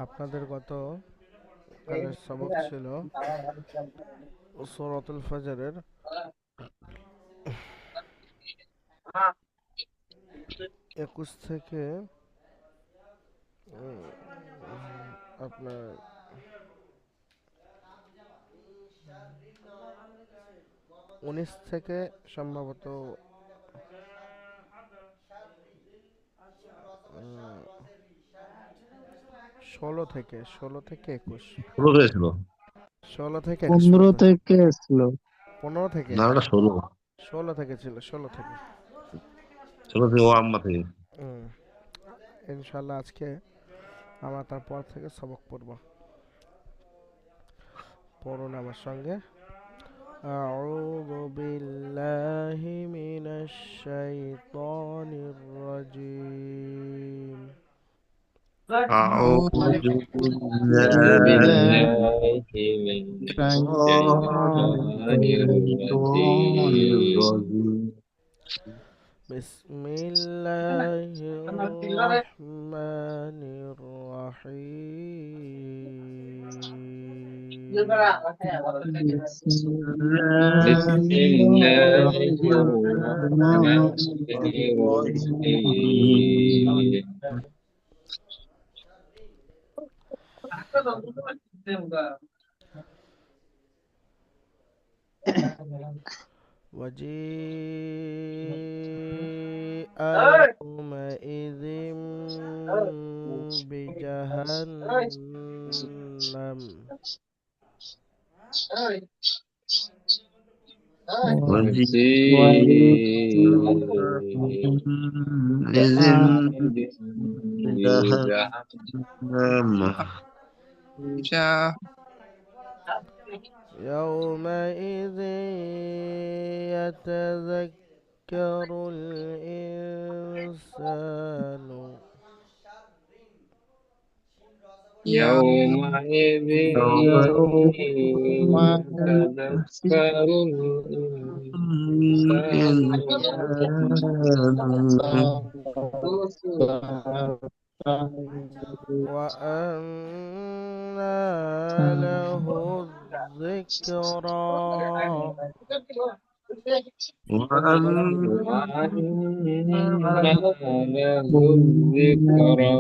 আপনাদের গত কালের সবক ছিল সূরাতুল ফজরের 21 থেকে উম, আপনার 19 থেকে সম্ভবত 16 থেকে 21। ষোলো হয়েছিল। 16 থেকে 21, 15 থেকে ছিল। 15 থেকে, না, ওটা ষোলো। 16 থেকে ছিল, 16 থেকে। ষোলো থেকে ও আম্মা থেকে। হুম, ইনশাল্লাহ আজকে আমরা তারপর থেকে সবক পড়ব। পড়ুন আমার সঙ্গে। أعوذ بالله من الشيطان الرجيم. أعوذ أعوذ بالله بالله من الشيطان الشيطان الرجيم الرجيم. بسم الله الرحمن الرحيم. بسم بسم الله الله الرحمن الرحمن الرحيم. الرحيم وجيء يومئذ بجهنم. وجيء إذن بجهنم جهنم يومئذ يتذكر الإنسان يومئذ يوم يتذكر الإنسان وأنى له الذكرى. وأنى له الذكرى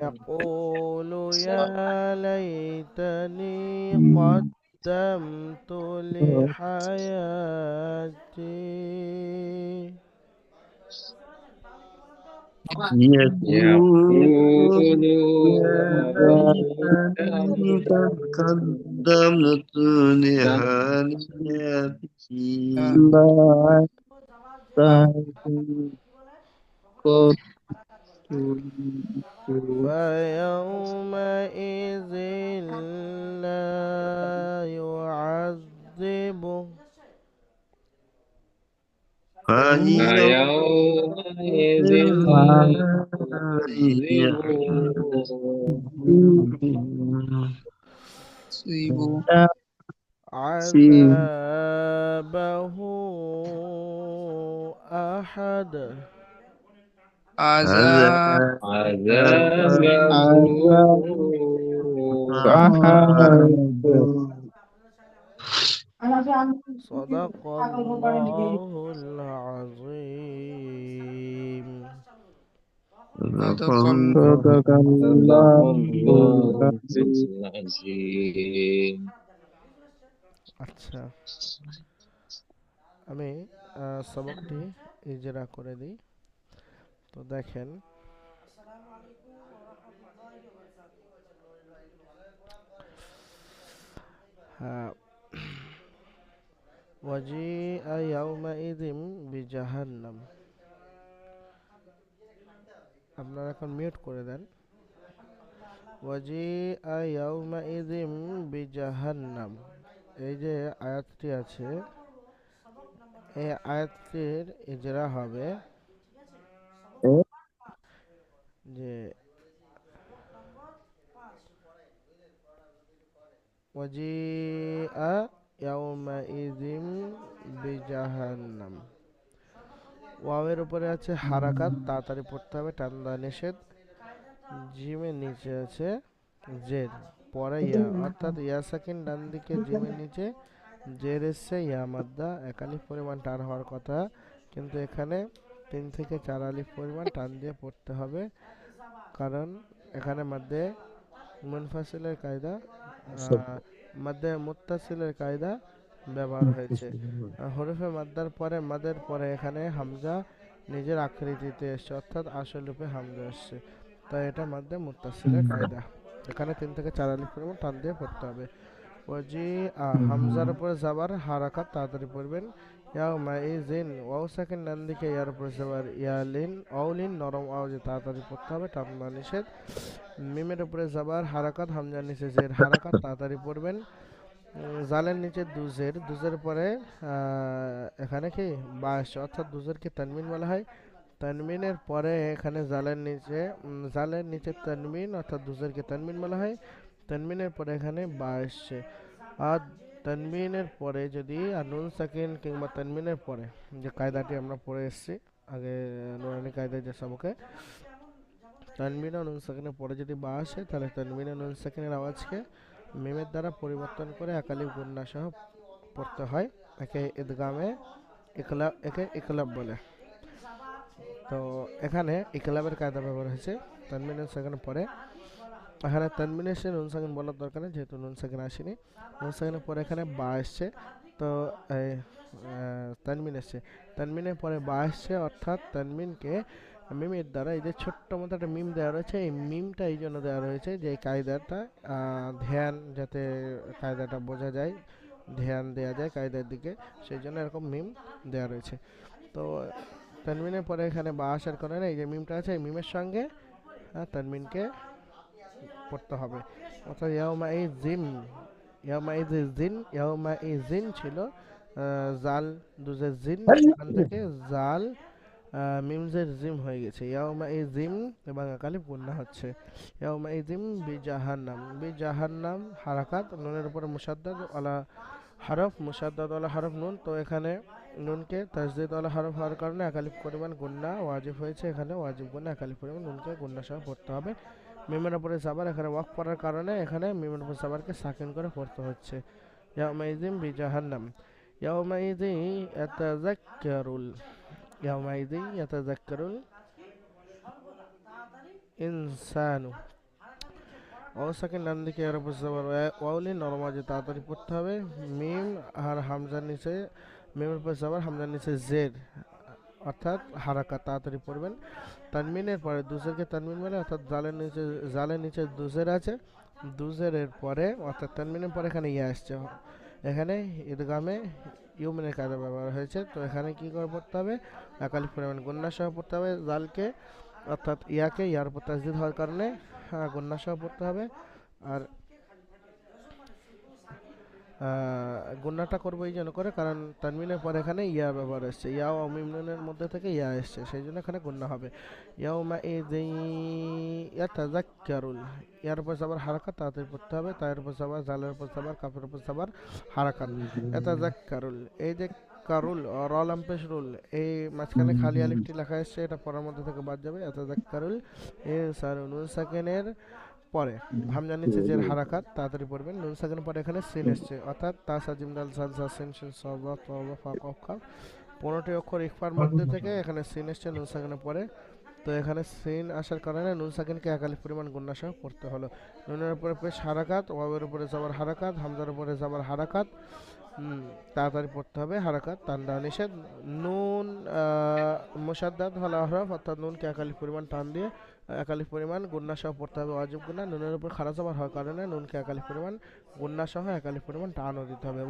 يقول يا ليتني قدمت لحياتي. يقول يقول يا يا ليتني ليتني قدمت لحياتي. لا تذكر فيومئذ لا يعذب فيومئذ لا يعذب عذابه أحد. هذا عذابه أحد. صدق الله العظيم. صدق صدق الله الله العظيم. العظيم আচ্ছা, আমি সবকটি ইজরা করে দিই। তো দেখেন, হ্যাঁ, وجيء يومئذ بجهنم। আপনারা এখন মিউট করে দেন। وجيء يومئذ بجهنم, এই যে আয়াতটি আছে, এই আয়াতটির ইজরা হবে যে وجيء يومئذ بجهنم ওয়াওয়ের উপরে আছে হারাকাত, তাড়াতাড়ি পড়তে হবে, টান দেওয়া নিষেধ। জিমের নিচে আছে জের, পরে ইয়া, অর্থাৎ ইয়া সাকিন ডান দিকে জিমের নিচে, জের এসছে, ইয়া মাদ্দা, এক আলিফ পরিমাণ টান হওয়ার কথা, কিন্তু এখানে 3 থেকে 4 আলিফ পরিমাণ টান দিয়ে পড়তে হবে, কারণ এখানে মধ্যে মুনফাসিলের কায়দা, মধ্যে মুত্তাসিলের কায়দা ব্যবহার হয়েছে। হরফে মাদ্দার পরে মাদের পরে এখানে হামজা নিজের আকৃতিতে এসছে, অর্থাৎ আসল রূপে হামজা এসছে, তাই এটা মধ্যে মুত্তাসিলের কায়দা। এখানে 3 থেকে 4 আলিফ পরিমাণ টান দিয়ে পড়তে হবে। ওয়াজি হামজার উপরে জাবার, হারাকাত, তাড়াতাড়ি পড়বেন। ইয়াউমাইজিন, ওয়াও সাকিন ডান দিকে, ইয়ার উপরে জাবার, ইয়ালিন, অউলিন, নরম ওয়াও যে তাড়াতাড়ি পড়তে হবে, টান দেওয়া নিষেধ। মিমের উপরে জাবার, হারাকাত, হামজার নিচে জের, হারাকাত, তাড়াতাড়ি পড়বেন। জালের নিচে দুজের, দুজের পরে এখানে কি বা আসছে, অর্থাৎ দুজেরকে তানমিন বলা হয়। তানমিনের পরে এখানে জালের নিচে তানমিন, অর্থাৎ দুজেরকে তানমিন বলা হয়। তানমিনের পরে এখানে বা আসছে, আর তানমিনের পরে যদি আর নুন সাকিন কিংবা তানমিনের পরে যে কায়দাটি আমরা পড়ে এসেছি আগে নুরানি কায়দায় যে সবকে, তানমিন ও নুন সাকিনের পরে যদি বা আসে, তাহলে তানমিন ও নুন সাকিনের আওয়াজকে মিমের দ্বারা পরিবর্তন করে একালিফ গুন্না সহ পড়তে হয়। একে ইদগামে একে ইকলাব বলে। তো এখানে ইকলাবের কায়দা ব্যবহার হয়েছে তানমিন নুন সাকিনের পরে। এখানে তানমিন এসে নুন সাকিন বলার দরকার নেই, যেহেতু নুন সাকিন আসেনি। নুন সাকিনের পরে এখানে বা এসছে, তো তানমিন এসছে, তানমিনের পরে বা এসছে, অর্থাৎ তানমিনকে মিমের দ্বারা এই যে ছোট্ট মতো একটা মিম দেওয়া রয়েছে, এই মিমটা এই জন্য দেওয়া রয়েছে যে এই কায়দাটা ধ্যান, যাতে কায়দাটা বোঝা যায়, ধ্যান দেওয়া যায় কায়দার দিকে, সেই জন্য এরকম মিম দেওয়া রয়েছে। তো তানমিনের পরে এখানে বা আসার কারণে এই যে মিমটা আছে, এই মিমের সঙ্গে তানমিনকে পড়তে হবে, অর্থাৎ ইয়াউমাইজিন ছিল জাল দুজের জিন, সেখান থেকে জাল মিমজের জিম হয়ে গেছে, ইয়াউমাইজিম, এবং একালিফ গুন্না হচ্ছে। ইয়াউমাইজিম বিজাহান্নাম, হারাকাত, নুনের উপরে মুসাদ্দাদ আলা হরফ, মুসাদ্দাদ আলা হরফ নুন, তো এখানে নুনকে তাসদীদ আলা হরফ হওয়ার কারণে একালিফ পরিমাণ গুন্না ওয়াজিব হয়েছে, এখানে ওয়াজিব গুন্না একালিফ পরিমাণ নুনকে গুন্না সহ পড়তে হবে। মিমের উপরে সাবার, এখানে ওয়াক পড়ার কারণে এখানে মিমের উপরে সাবারকে সাকিন করে পড়তে হচ্ছে। ইয়াউমাইজিম বিজাহান্নাম, ইয়াউমাইজি ইয়াতাযাক্কারুল, ইয়াউমাইজি ইয়াতাযাক্কারুল ইনসানু, ওয়াও সাকিন ডান দিকে, এর উপর সাবার, ওয়াউলি নরম আওয়াজে তাড়াতাড়ি পড়তে হবে। মিম আর হামজার নিচে, মিমের উপর সাবার, হামজার নিচে জের, অর্থাৎ হারাকাত, তাড়াতাড়ি পড়বেন। তানমিনের পরে দুজেরকে তানমিন বলে, অর্থাৎ জালের নিচে দুজের আছে, দুজেরের পরে অর্থাৎ তানমিনের পরে এখানে ইয়া আসছে, এখানে ঈদগামে ইউমিনের কায়দা ব্যবহার হয়েছে, তো এখানে কি করে পড়তে হবে, একালিফ পরিমাণ গুন্না সহ পড়তে হবে। জালকে অর্থাৎ ইয়াকে ইয়ার উপর তাসদীদ হওয়ার কারণে গুন্না সহ পড়তে হবে। আর গুন্নাটা করবো এই জন্য করে, কারণ তানমিনের পরে এখানে ইয়া ব্যবহার এসছে, ইয়া ও মিম নুনের মধ্যে থেকে ইয়া এসছে, সেই জন্য এখানে গুন্না হবে। ইয়াতাযাক্কারুল, ইয়ার উপর সাবার, হারাকাত, তাড়াতাড়ি পড়তে হবে। তায়ের উপর সাবার, জালের উপর সাবার, কাফের উপর সাবার, হারাকাত। ইয়াতাযাক্কারুল, এই যে কারুল র লাম পেশ রুল, এই মাঝখানে খালি আলিফটি লেখা এসছে, এটা পড়ার মধ্যে থেকে বাদ যাবে। ইয়াতাযাক্কারুল ইনসানু, নুন সাকিনের পরে হামজার নিচে জের, হারাকাত, তাড়াতাড়ি পড়বেন। নুন সাকিনের পরে এখানে সিন এসছে, অর্থাৎ তা সাজিম দাল সাল সা সিন শিন সাদা তাওবা ফা কফ কাফ, 15টি অক্ষর ইখফার মধ্যে থেকে এখানে সিন এসছে নুন সাকিনের পরে, তো এখানে সিন আসার কারণে নুন সাকিনকে একালিফ পরিমাণ গুন্না সহ পড়তে হলো। নুনের উপরে পেশ হারাকাত, ওয়াবের উপরে যাবার হারাকাত, হামজার উপরে যাবার হারাকাত, তাড়াতাড়ি পড়তে হবে, হারাকাত, টান দেওয়া নিষেধ। নুন মুসাদ্দাদ হল হরফ, অর্থাৎ নুনকে একালিফ পরিমাণ টান দিয়ে একালিফ পরিমাণ গুন্না সহ পড়তে হবে, ওয়াজিব গুন্না। নুনের উপর খারাজ জবর হওয়ার কারণে নুনকে একালিফ পরিমাণ গুন্না সহ একালিফ পরিমাণ টানও দিতে হবে।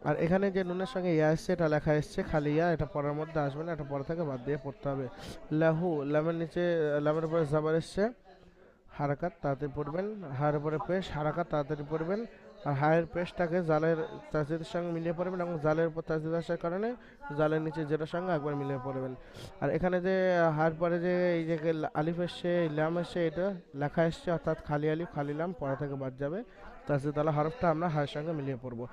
আর এখানে যে নুনের সঙ্গে ইয়া এসছে, এটা লেখা এসছে খালি ইয়া, এটা পড়ার মধ্যে আসবে না, এটা পড়া থেকে বাদ দিয়ে পড়তে হবে। লাহু, লামের নিচে, লামের উপরে জাবার এসছে, হারাকাত, তাড়াতাড়ি পড়বেন। হায়ের উপরে পেশ, হারাকাত, তাড়াতাড়ি পড়বেন। আর হায়ের পেশটাকে জালের তাসদীদের সঙ্গে মিলিয়ে পড়বেন, এবং জালের উপর তাসদীদ আসার কারণে জালের নিচে যেটার সঙ্গে একবার মিলিয়ে পড়বেন। আর এখানে যে হায়ের পরে যে এই যে আলিফ এসছে, লাম এসছে, এটা লেখা এসছে, অর্থাৎ খালি আলিফ খালি লাম পড়া থেকে বাদ যাবে, তাসদিদ আলা হরফটা আমরা হায়ের সঙ্গে মিলিয়ে পড়বো।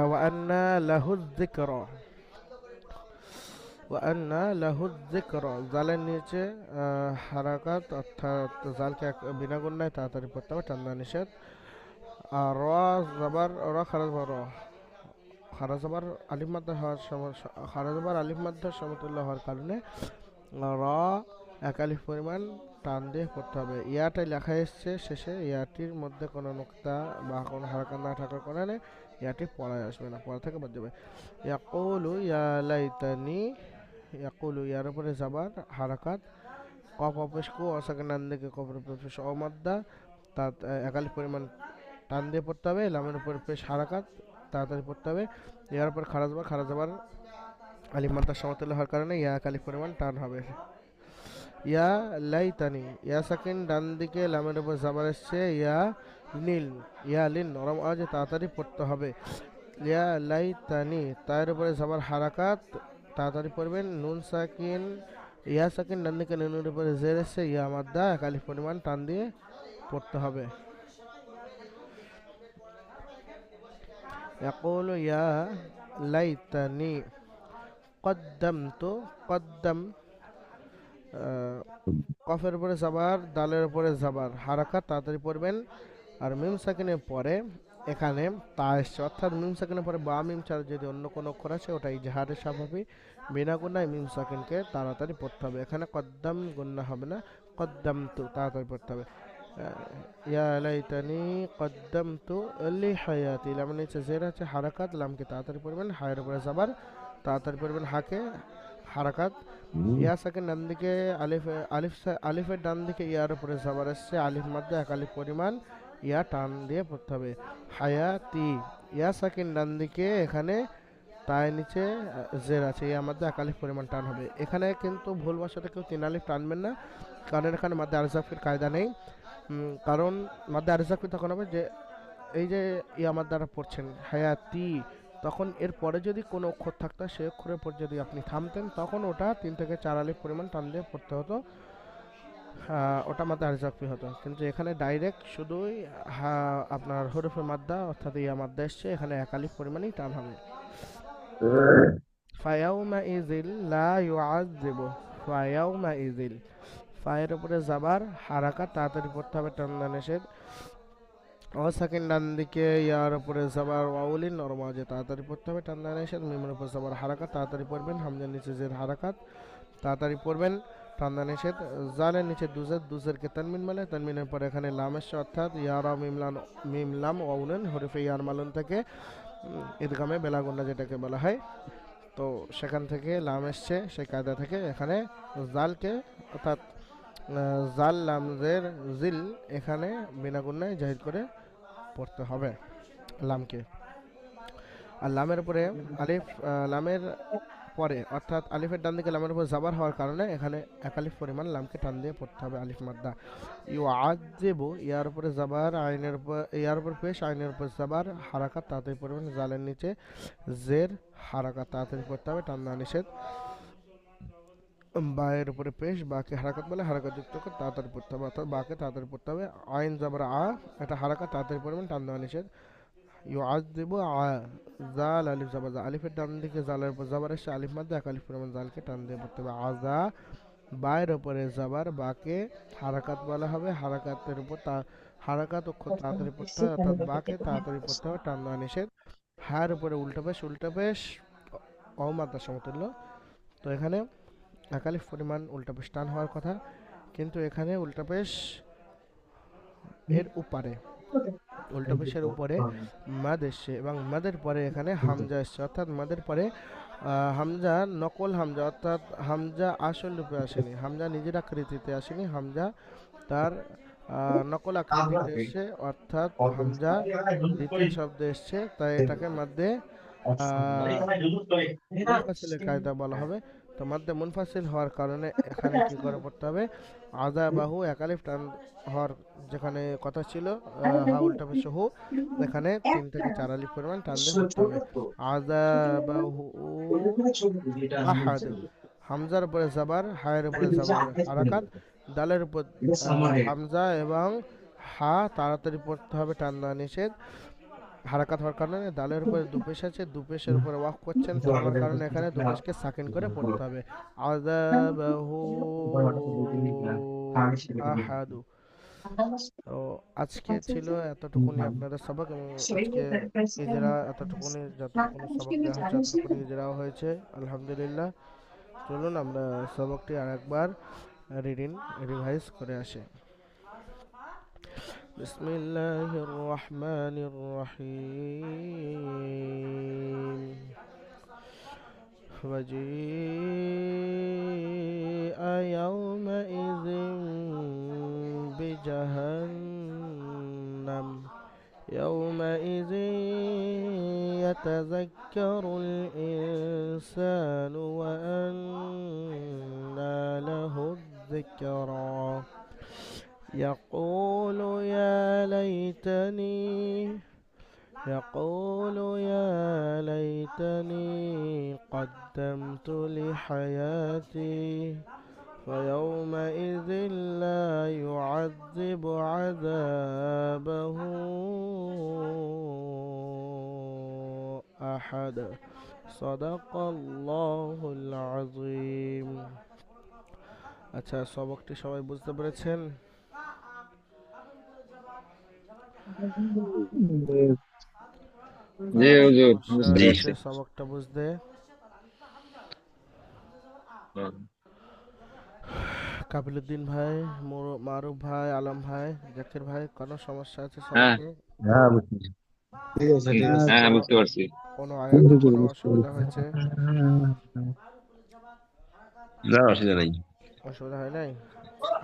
ওয়া আন্না লাহু যিকরা, ওয়া আন্না লাহু যিকরা, জালের নিচে হারাকাত, অর্থাৎ জালকে বিনা গুণনায় তাড়াতাড়ি পড়তে হবে, টান্না নিষেধ। আর র জবর র খারাজ র, খারাজ জবর আলিফ মাদ্দা হওয়ার খারাজ জবর আলিফ মাদ্দার সমতুল্য হওয়ার কারণে র এক আলিফ পরিমাণ টান দিয়ে পড়তে হবে। ইয়াটাই লেখা এসছে শেষে, ইয়াটির মধ্যে কোনো নুক্তা বা কোনো হারাকাত না থাকার কারণে ইয়াটি পড়ায় আসবে না, পড়া থেকে বাদ যাবে। ইয়াকুলু ইয়া লাইতানি, ইয়াকুলু ইয়ার উপরে যাবার হারাকাত, কফ অপেশ কু অসাকে নান দিকে কফর পেশ অমাদ্দা, তার এক আলিফ পরিমাণ টান দিয়ে পড়তে হবে। লামের উপর পেশ হারাকাত, তাড়াতাড়ি পড়তে হবে। ইয়ার উপর খারাজ যাবার আলিফ মাদ্দার সমতুল্য হওয়ার কারণে ইয়া এক আলিফ পরিমাণ টান হবে। ইয়া লাইতানি, ইয়া সাকিন ডান দিকে লামের উপর জাবার এসছে, ইয়া নীল, ইয়া লিন নরম আওয়াজে তাড়াতাড়ি পড়তে হবে। ইয়া লাইতানি, তার উপরে জাবার হারাকাত, তাড়াতাড়ি পড়বেন। নুন সাকিন, ইয়া সাকিন ডান দিকে নুনের উপরে জের এসছে, ইয়া মাদ্দা এক আলিফ পরিমাণ টান দিয়ে পড়তে হবে। ইয়াকুলু ইয়া লাইতানি কদ্দামতু, কদ্দাম কফের উপরে জাবার, দালের উপরে জাবার, হারাকাত তাড়াতাড়ি পড়বেন। আর মিম সাকিনের পরে এখানে তা এসছে, অর্থাৎ মিম সাকিনের পরে বা মিম ছাড়া যদি অন্য কোনো অক্ষর আছে ওটা ইজহারের স্বভাবে বিনা গুণায় মিম সাকিনকে তাড়াতাড়ি পড়তে হবে। এখানে কদ্দাম গুণা হবে না, কদ্দামতু তাড়াতাড়ি পড়তে হবে। ইয়া লাইতানি কদ্দামতু লি হায়াতি, লামের নিচে জের আছে হারাকাত, লামকে তাড়াতাড়ি পড়বেন। হায়ের উপরে জাবার, তাড়াতাড়ি পড়বেন হাকে হারাকাত। ইয়া সাকিন ডান দিকে আলিফের ডান দিকে ইয়ার উপরে জাবার আসছে, আলিফ মাদ্দা এক আলিফ পরিমাণ ইয়া টান দিয়ে পড়তে হবে। হায়াতি, ইয়া সাকিন ডান দিকে, এখানে তাই নিচে জের আছে, ইয়া মাদ্দা এক আলিফ পরিমাণ টান হবে। এখানে কিন্তু ভুলবশত কেউ তিন আলিফ টানবেন না, কারণ এখানে মাদ্দা আরজাফির কায়দা নেই। কারণ মাদ্দা আরজাফি তখন হবে যে এই যে ইয়া মাদ্দারা পড়ছেন হায়াতি, তখন এর পরে যদি কোনো অক্ষর থাকতো সেই অক্ষরের পর যদি আপনি থামতেন তখন ওটা 3 থেকে 4 আলিফ পরিমাণ টান দিয়ে পড়তে হতো, ওটা মাদ্দা আরজাফি হতো। কিন্তু এখানে ডাইরেক্ট শুধুই আপনার হরফে মাদ্দা অর্থাৎ ইয়া মাদ্দা এসছে, এখানে এক আলিফ পরিমাণই টান হবে। ফায়াউমা ইজিল লা ইউআযিবু, ফায়াউমা ইজিল, ফায়ের উপরে জাবার হারাকাত তাড়াতাড়ি পড়তে হবে, টান্না নিষেধ। অসাকিন ডান দিকে ইয়ার উপরে জাবার ওয়াউলিন নরম আওয়াজে তাড়াতাড়ি পড়তে হবে, টান্না নিষেধ। মিমের উপর জাবার হারাকাত তাড়াতাড়ি পড়বেন, হামজার নিচে জের হারাকাত তাড়াতাড়ি পড়বেন, টান্না নিষেধ। জালের নিচে দুজেরকে তানমিন মালে, তানমিনের পরে এখানে লাম এসছে, অর্থাৎ ইয়ারা মিম লাম ওয়াউলেন হরফে ইয়ার মালুন থেকে ঈদগামে বেলাগুন্না যেটাকে বলা হয়, তো সেখান থেকে লাম এসছে, সেই কায়দা থেকে এখানে জালকে অর্থাৎ জাল লামজের জিল এখানে বিনা গুণায় জাহির করে পড়তে হবে লামকে। আর লামের উপরে আলিফ, লামের পরে অর্থাৎ আলিফের ডান দিকে লামের উপর জাবার হওয়ার কারণে এখানে এক আলিফ পরিমাণ লামকে টান দিয়ে পড়তে হবে, আলিফ মাদ্দা। ইউআযিবু, ইয়ার উপরে জাবার, আইনের উপর ইয়ার উপর পেশ, আইনের উপর জাবার হারাকাত তাড়াতাড়ি পড়বেন, জালের নিচে জের হারাকাত তাড়াতাড়ি পড়তে হবে, টান্না নিষেধ। বায়ের উপরে পেশ, বাকে হারাকাত বলে, হারাকাত যুক্ত করে তাড়াতাড়ি পড়তে হবে, অর্থাৎ বাকে তাড়াতাড়ি পড়তে হবে। আইন জাবার এটা হারাকাত তাড়াতাড়ি পড়বেন, টান দেওয়া নিষেধ। ইউআযিবু জাল আলিফ জাবার, আলিফের ডান দিকে জালের উপর জাবার এসে আলিফ মাদ্দা এক আলিফ পরিমাণ জালকে টান দিয়ে পড়তে হবে। আযা, বায়ের উপরে জাবার, বাকে হারাকাত বলা হবে, হারাকাতের উপর হারাকাত অক্ষর তাড়াতাড়ি পড়তে হবে, অর্থাৎ বাকে তাড়াতাড়ি পড়তে হবে, টান দেওয়া নিষেধ। হায়ের উপরে উল্টা পেশ অমাদ্দার সমতুল্য, তো এখানে এক আলিফ পরিমাণ উল্টা পেশ টান হওয়ার কথা, কিন্তু এখানে উল্টা পেশ এর উপরে, উল্টা পেশের উপরে মাদ এসছে এবং মাদের পরে এখানে হামজা এসছে, অর্থাৎ মাদের পরে হামজা নকল হামজা, অর্থাৎ হামজা আসল রূপে আসেনি, হামজা নিজের আকৃতিতে আসেনি, হামজা তার নকল আকৃতিতে এসছে, অর্থাৎ হামজা দ্বিতীয় শব্দ এসছে, তাই এটাকে মাদ্দে মুনফাসিলের কায়দা বলা হবে। তো মাদ্দে মুনফাসিল হওয়ার কারণে এখানে কি করে পড়তে হবে, আযা বাহু এক আলিফ টান হওয়ার যেখানে কথা ছিল হা উল্টা পেশ হু, এখানে 3 থেকে 4 আলিফ পরিমাণ টান দিয়ে পড়তে হবে। আযা বাহু আহাদ, হামজার উপরে জাবার, হায়ের উপরে জাবার হারাকাত, দালের উপর হামজা এবং হা তাড়াতাড়ি পড়তে হবে, টান দেওয়া নিষেধ। হারাকাত হওয়ার কারণে দালের উপরে দুপেশ আছে, দুপেশের উপরে ওয়াক করছেন, থামার কারণে এখানে দুপেশকে সাকিন করে পড়তে হবে। আযাবাহু আহাদু। তো আজকে ছিল এতটুকুনি আপনাদের সবক, এবং আজকে ইজরা এতটুকুনি, যতটুকুনি সবক দেওয়া হয়েছে এতটুকুনি ইজরাও হয়েছে আলহামদুলিল্লাহ। চলুন আমরা সবকটি আরেকবার রিডিং রিভাইজ করে আসি। বিসমিল্লাহির রহমানির রহিম। وجيء يومئذ بجهنم يومئذ يتذكر الإنسان وأنى له الذكرى يقول يا ليتني قدمت لحياتي فيومئذ لا يعذب عذابه أحد صدق الله العظيم। আচ্ছা, সবকটি সবাই বুঝতে পেরেছেন? জি কারো হুজুর, সমস্যা বুঝতে জি হয়েছে পারছি। সবকটা বুঝতে? হুম। কাবিলুদ্দিন ভাই, মারুফ ভাই, আলম ভাই, জাকির ভাই, কোনো সমস্যা আছে হ্যাঁ সবকে? হ্যাঁ বুঝছি। ঠিক আছে ঠিক আছে। হ্যাঁ কোনো বুঝতে পারছি। কোনো আয়াতে হুজুর কোনো বুঝতে অসুবিধা পেরেছি। হয়েছে? না অসুবিধা নেই। অসুবিধা হয় নাই?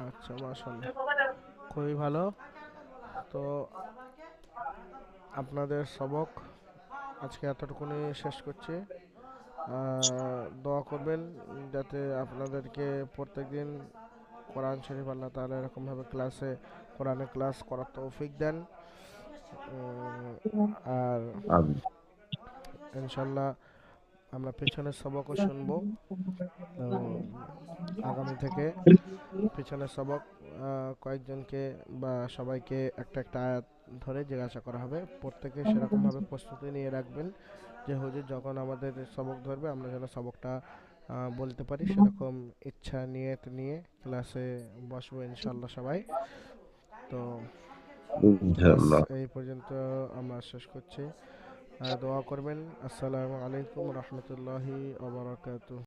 আচ্ছা, মাশাআল্লাহ, খুবই ভালো। তো আপনাদের সবক আজকে এতটুকুনি শেষ করছি। দোয়া করবেন যাতে আপনাদেরকে প্রত্যেকদিন কোরআন শরীফ আল্লাহ তাআলা এরকমভাবে কোরআনে ক্লাস করার তৌফিক দেন। আর আমিন। ইনশাল্লাহ আমরা পেছনের সবকও শুনবো। তো আগামী থেকে পেছনের সবক কয়েকজনকে বা সবাইকে একটা একটা আয়াত ধরে জিজ্ঞাসা করা হবে। প্রত্যেকে সেরকমভাবে প্রস্তুতি নিয়ে রাখবেন যে হুজুর যখন আমাদের সবক ধরবে আমরা যেন সবকটা বলতে পারি, সেরকম ইচ্ছা নিয়ে ক্লাসে বসবো ইনশাল্লাহ সবাই। তো ক্লাস ইনশাআল্লাহ। এই পর্যন্ত আমরা শেষ করছি। দোয়া করবেন। আসসালামু আলাইকুম রহমতুল্লাহি ওয়া বারাকাতুহু।